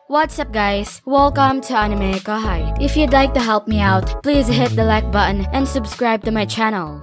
What's up guys? Welcome to AnimeKouhai. If you'd like to help me out, please hit the like button and subscribe to my channel.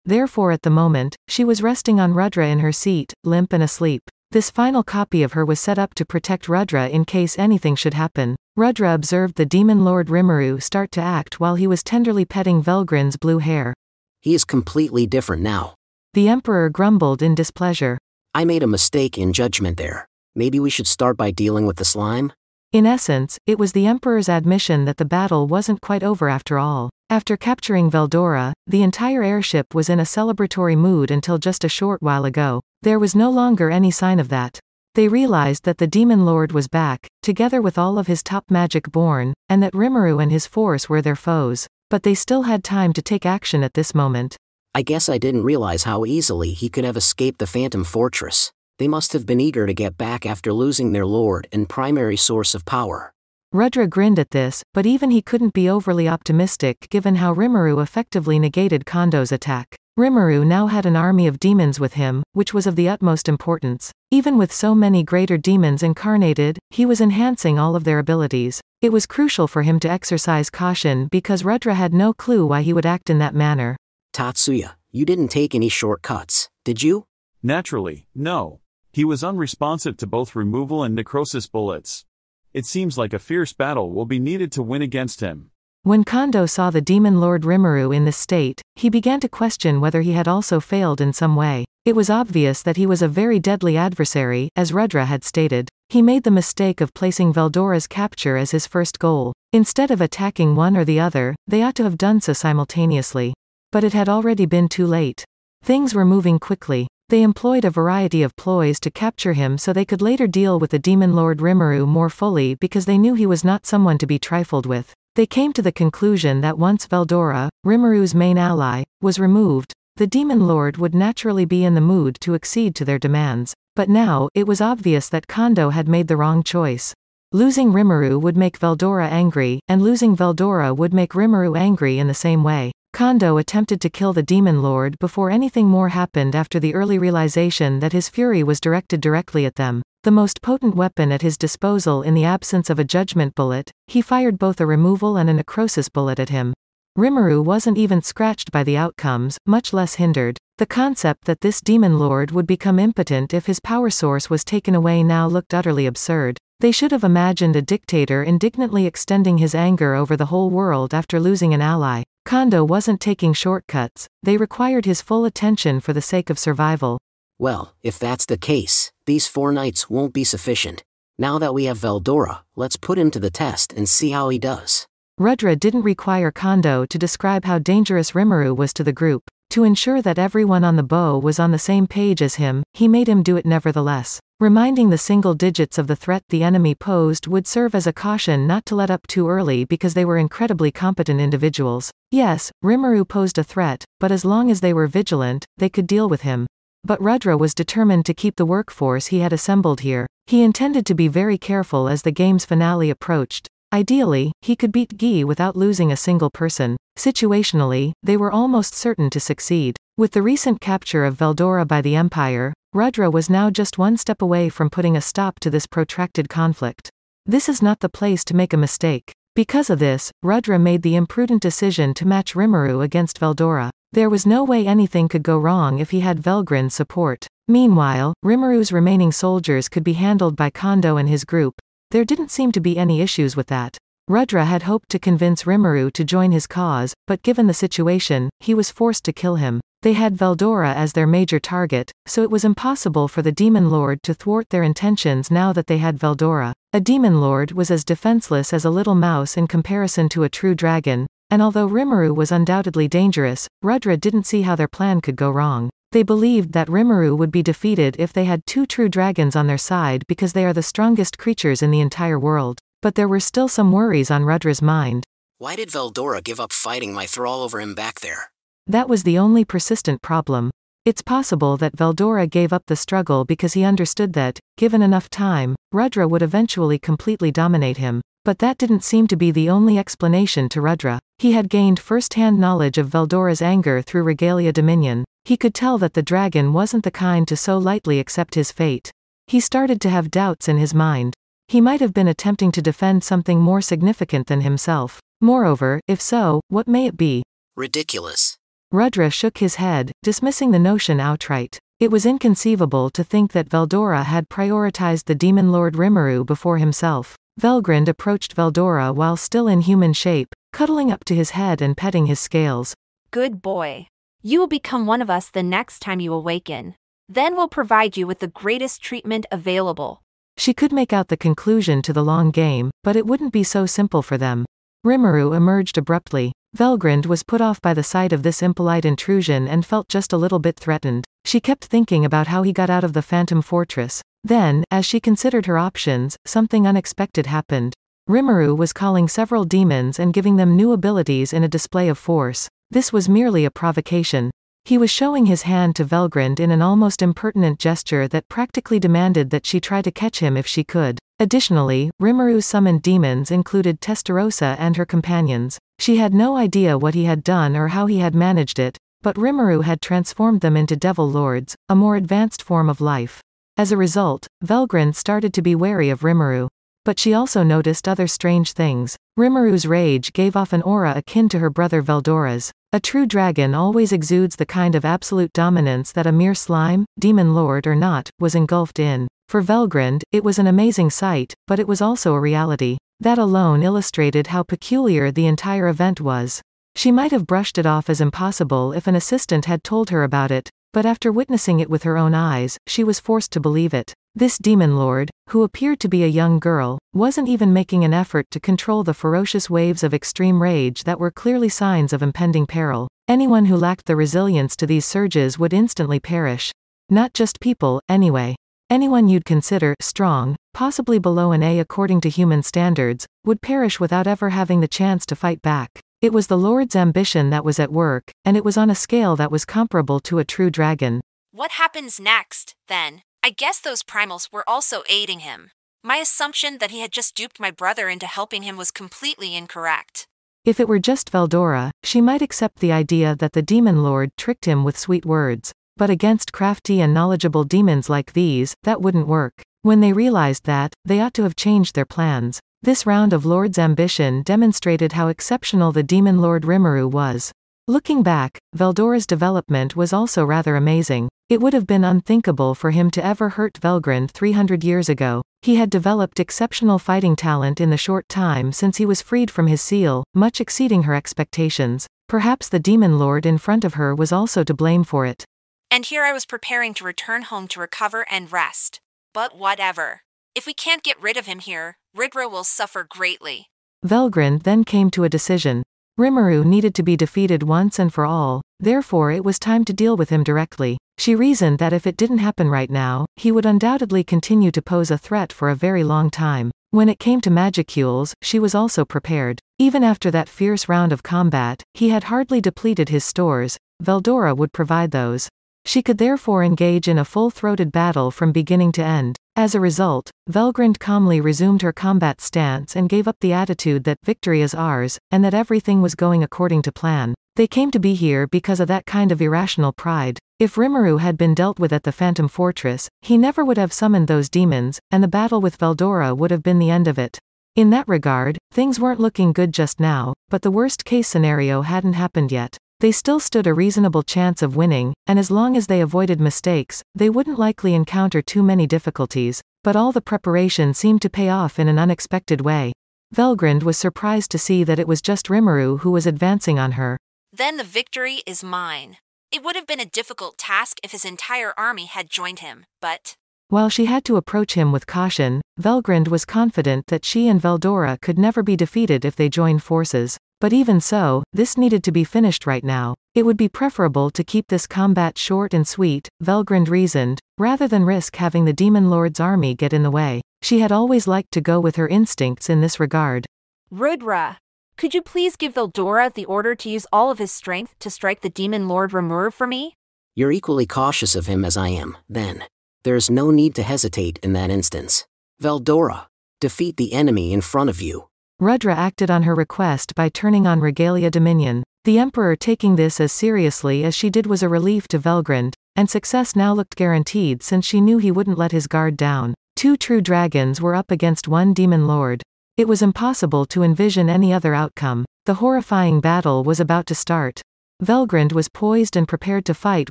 Therefore at the moment, she was resting on Rudra in her seat, limp and asleep. This final copy of her was set up to protect Rudra in case anything should happen. Rudra observed the demon lord Rimuru start to act while he was tenderly petting Velgrin's blue hair. He is completely different now. The emperor grumbled in displeasure. I made a mistake in judgment there. Maybe we should start by dealing with the slime? In essence, it was the emperor's admission that the battle wasn't quite over after all. After capturing Veldora, the entire airship was in a celebratory mood until just a short while ago. There was no longer any sign of that. They realized that the demon lord was back, together with all of his top magic born, and that Rimuru and his force were their foes. But they still had time to take action at this moment. I guess I didn't realize how easily he could have escaped the Phantom Fortress. They must have been eager to get back after losing their lord and primary source of power. Rudra grinned at this, but even he couldn't be overly optimistic given how Rimuru effectively negated Kondou's attack. Rimuru now had an army of demons with him, which was of the utmost importance. Even with so many greater demons incarnated, he was enhancing all of their abilities. It was crucial for him to exercise caution because Rudra had no clue why he would act in that manner. Tatsuya, you didn't take any shortcuts, did you? Naturally, no. He was unresponsive to both removal and necrosis bullets. It seems like a fierce battle will be needed to win against him. When Kondou saw the demon lord Rimuru in this state, he began to question whether he had also failed in some way. It was obvious that he was a very deadly adversary, as Rudra had stated. He made the mistake of placing Veldora's capture as his first goal. Instead of attacking one or the other, they ought to have done so simultaneously. But it had already been too late. Things were moving quickly. They employed a variety of ploys to capture him so they could later deal with the demon lord Rimuru more fully because they knew he was not someone to be trifled with. They came to the conclusion that once Veldora, Rimuru's main ally, was removed, the demon lord would naturally be in the mood to accede to their demands. But now, it was obvious that Kondou had made the wrong choice. Losing Rimuru would make Veldora angry, and losing Veldora would make Rimuru angry in the same way. Kondou attempted to kill the demon lord before anything more happened after the early realization that his fury was directed directly at them. The most potent weapon at his disposal in the absence of a judgment bullet, he fired both a removal and a necrosis bullet at him. Rimuru wasn't even scratched by the outcomes, much less hindered. The concept that this demon lord would become impotent if his power source was taken away now looked utterly absurd. They should have imagined a dictator indignantly extending his anger over the whole world after losing an ally. Kondou wasn't taking shortcuts, they required his full attention for the sake of survival. Well, if that's the case, these 4 nights won't be sufficient. Now that we have Veldora, let's put him to the test and see how he does. Rudra didn't require Kondou to describe how dangerous Rimuru was to the group. To ensure that everyone on the bow was on the same page as him, he made him do it nevertheless. Reminding the single digits of the threat the enemy posed would serve as a caution not to let up too early because they were incredibly competent individuals. Yes, Rimuru posed a threat, but as long as they were vigilant, they could deal with him. But Rudra was determined to keep the workforce he had assembled here. He intended to be very careful as the game's finale approached. Ideally, he could beat Guy without losing a single person. Situationally, they were almost certain to succeed. With the recent capture of Veldora by the Empire, Rudra was now just one step away from putting a stop to this protracted conflict. This is not the place to make a mistake. Because of this, Rudra made the imprudent decision to match Rimuru against Veldora. There was no way anything could go wrong if he had Velgrin's support. Meanwhile, Rimuru's remaining soldiers could be handled by Kondou and his group. There didn't seem to be any issues with that. Rudra had hoped to convince Rimuru to join his cause, but given the situation, he was forced to kill him. They had Veldora as their major target, so it was impossible for the demon lord to thwart their intentions now that they had Veldora. A demon lord was as defenseless as a little mouse in comparison to a true dragon, and although Rimuru was undoubtedly dangerous, Rudra didn't see how their plan could go wrong. They believed that Rimuru would be defeated if they had 2 true dragons on their side because they are the strongest creatures in the entire world. But there were still some worries on Rudra's mind. Why did Veldora give up fighting my thrall over him back there? That was the only persistent problem. It's possible that Veldora gave up the struggle because he understood that, given enough time, Rudra would eventually completely dominate him. But that didn't seem to be the only explanation to Rudra. He had gained first-hand knowledge of Veldora's anger through Regalia Dominion. He could tell that the dragon wasn't the kind to so lightly accept his fate. He started to have doubts in his mind. He might have been attempting to defend something more significant than himself. Moreover, if so, what may it be? Ridiculous. Rudra shook his head, dismissing the notion outright. It was inconceivable to think that Veldora had prioritized the demon lord Rimuru before himself. Velgrand approached Veldora while still in human shape, cuddling up to his head and petting his scales. Good boy. You will become one of us the next time you awaken. Then we'll provide you with the greatest treatment available. She could make out the conclusion to the long game, but it wouldn't be so simple for them. Rimuru emerged abruptly. Velgrand was put off by the sight of this impolite intrusion and felt just a little bit threatened. She kept thinking about how he got out of the Phantom Fortress. Then, as she considered her options, something unexpected happened. Rimuru was calling several demons and giving them new abilities in a display of force. This was merely a provocation. He was showing his hand to Velgrand in an almost impertinent gesture that practically demanded that she try to catch him if she could. Additionally, Rimuru's summoned demons included Testarossa and her companions. She had no idea what he had done or how he had managed it, but Rimuru had transformed them into devil lords, a more advanced form of life. As a result, Velgrand started to be wary of Rimuru. But she also noticed other strange things. Rimuru's rage gave off an aura akin to her brother Veldora's. A true dragon always exudes the kind of absolute dominance that a mere slime, demon lord or not, was engulfed in. For Velgrand, it was an amazing sight, but it was also a reality. That alone illustrated how peculiar the entire event was. She might have brushed it off as impossible if an assistant had told her about it, but after witnessing it with her own eyes, she was forced to believe it. This demon lord, who appeared to be a young girl, wasn't even making an effort to control the ferocious waves of extreme rage that were clearly signs of impending peril. Anyone who lacked the resilience to these surges would instantly perish. Not just people, anyway. Anyone you'd consider strong, possibly below an A according to human standards, would perish without ever having the chance to fight back. It was the Lord's ambition that was at work, and it was on a scale that was comparable to a true dragon. What happens next, then? I guess those primals were also aiding him. My assumption that he had just duped my brother into helping him was completely incorrect. If it were just Veldora, she might accept the idea that the demon lord tricked him with sweet words. But against crafty and knowledgeable demons like these, that wouldn't work. When they realized that, they ought to have changed their plans. This round of Lord's ambition demonstrated how exceptional the demon lord Rimuru was. Looking back, Veldora's development was also rather amazing. It would have been unthinkable for him to ever hurt Velgrand 300 years ago. He had developed exceptional fighting talent in the short time since he was freed from his seal, much exceeding her expectations. Perhaps the demon lord in front of her was also to blame for it. And here I was preparing to return home to recover and rest. But whatever. If we can't get rid of him here, Ridra will suffer greatly. Velgrand then came to a decision. Rimuru needed to be defeated once and for all, therefore it was time to deal with him directly. She reasoned that if it didn't happen right now, he would undoubtedly continue to pose a threat for a very long time. When it came to magicules, she was also prepared. Even after that fierce round of combat, he had hardly depleted his stores. Veldora would provide those. She could therefore engage in a full-throated battle from beginning to end. As a result, Velgrand calmly resumed her combat stance and gave up the attitude that victory is ours, and that everything was going according to plan. They came to be here because of that kind of irrational pride. If Rimuru had been dealt with at the Phantom Fortress, he never would have summoned those demons, and the battle with Veldora would have been the end of it. In that regard, things weren't looking good just now, but the worst-case scenario hadn't happened yet. They still stood a reasonable chance of winning, and as long as they avoided mistakes, they wouldn't likely encounter too many difficulties. But all the preparation seemed to pay off in an unexpected way. Velgrand was surprised to see that it was just Rimuru who was advancing on her. Then the victory is mine. It would have been a difficult task if his entire army had joined him, but... While she had to approach him with caution, Velgrand was confident that she and Veldora could never be defeated if they joined forces. But even so, this needed to be finished right now. It would be preferable to keep this combat short and sweet, Velgrand reasoned, rather than risk having the Demon Lord's army get in the way. She had always liked to go with her instincts in this regard. Rudra, could you please give Veldora the order to use all of his strength to strike the Demon Lord Rimuru for me? You're equally cautious of him as I am, then. There's no need to hesitate in that instance. Veldora, defeat the enemy in front of you. Rudra acted on her request by turning on Regalia Dominion. The Emperor taking this as seriously as she did was a relief to Velgrand, and success now looked guaranteed since she knew he wouldn't let his guard down. 2 true dragons were up against 1 demon lord. It was impossible to envision any other outcome. The horrifying battle was about to start. Velgrund was poised and prepared to fight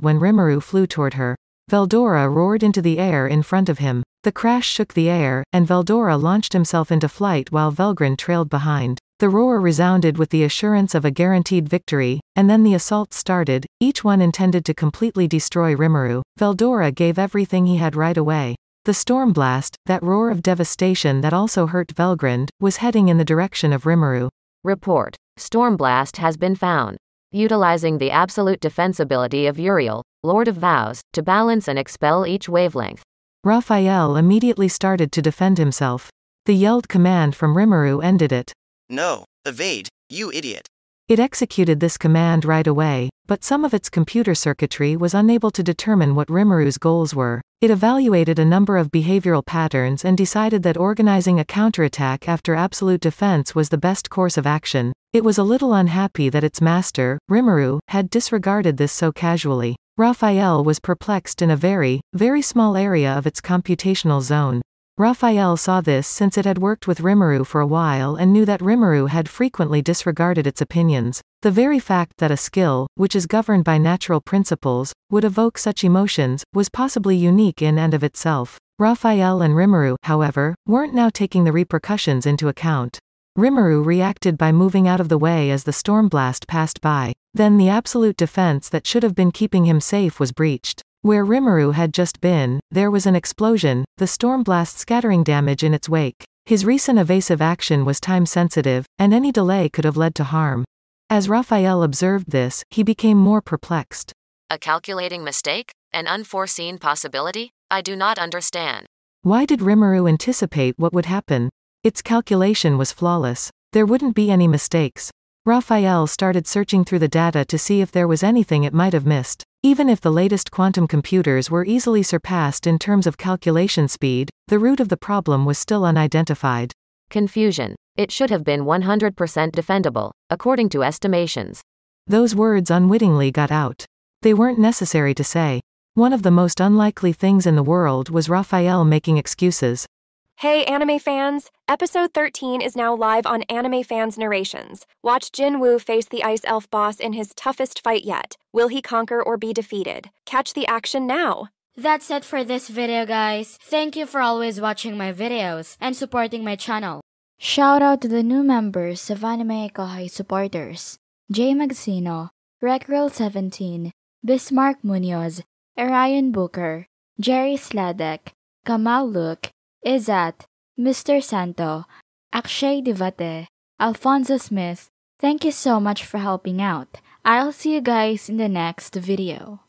when Rimuru flew toward her. Veldora roared into the air in front of him. The crash shook the air, and Veldora launched himself into flight while Velgrund trailed behind. The roar resounded with the assurance of a guaranteed victory, and then the assault started, each one intended to completely destroy Rimuru. Veldora gave everything he had right away. The Stormblast, that roar of devastation that also hurt Velgrund, was heading in the direction of Rimuru. Report. Stormblast has been found. Utilizing the absolute defense ability of Uriel, Lord of Vows, to balance and expel each wavelength. Raphael immediately started to defend himself. The yelled command from Rimuru ended it. No, evade, you idiot. It executed this command right away, but some of its computer circuitry was unable to determine what Rimuru's goals were. It evaluated a number of behavioral patterns and decided that organizing a counterattack after absolute defense was the best course of action. It was a little unhappy that its master, Rimuru, had disregarded this so casually. Raphael was perplexed in a very, very small area of its computational zone. Raphael saw this since it had worked with Rimuru for a while and knew that Rimuru had frequently disregarded its opinions. The very fact that a skill, which is governed by natural principles, would evoke such emotions, was possibly unique in and of itself. Raphael and Rimuru, however, weren't now taking the repercussions into account. Rimuru reacted by moving out of the way as the Stormblast passed by. Then the absolute defense that should have been keeping him safe was breached. Where Rimuru had just been, there was an explosion, the Stormblast scattering damage in its wake. His recent evasive action was time-sensitive, and any delay could have led to harm. As Raphael observed this, he became more perplexed. A calculating mistake? An unforeseen possibility? I do not understand. Why did Rimuru anticipate what would happen? Its calculation was flawless. There wouldn't be any mistakes. Raphael started searching through the data to see if there was anything it might have missed. Even if the latest quantum computers were easily surpassed in terms of calculation speed, the root of the problem was still unidentified. Confusion. It should have been 100% defendable, according to estimations. Those words unwittingly got out. They weren't necessary to say. One of the most unlikely things in the world was Raphael making excuses. Hey anime fans! Episode 13 is now live on Anime Fans Narrations. Watch Jin Woo face the Ice Elf boss in his toughest fight yet. Will he conquer or be defeated? Catch the action now! That's it for this video, guys. Thank you for always watching my videos and supporting my channel. Shout out to the new members of AnimeKouhai supporters: Jay Magsino, Recreal17, Bismarck Munoz, Arian Booker, Jerry Sladek, Kamal Luke, Izat, Mr. Santo, Akshay Divate, Alfonso Smith. Thank you so much for helping out. I'll see you guys in the next video.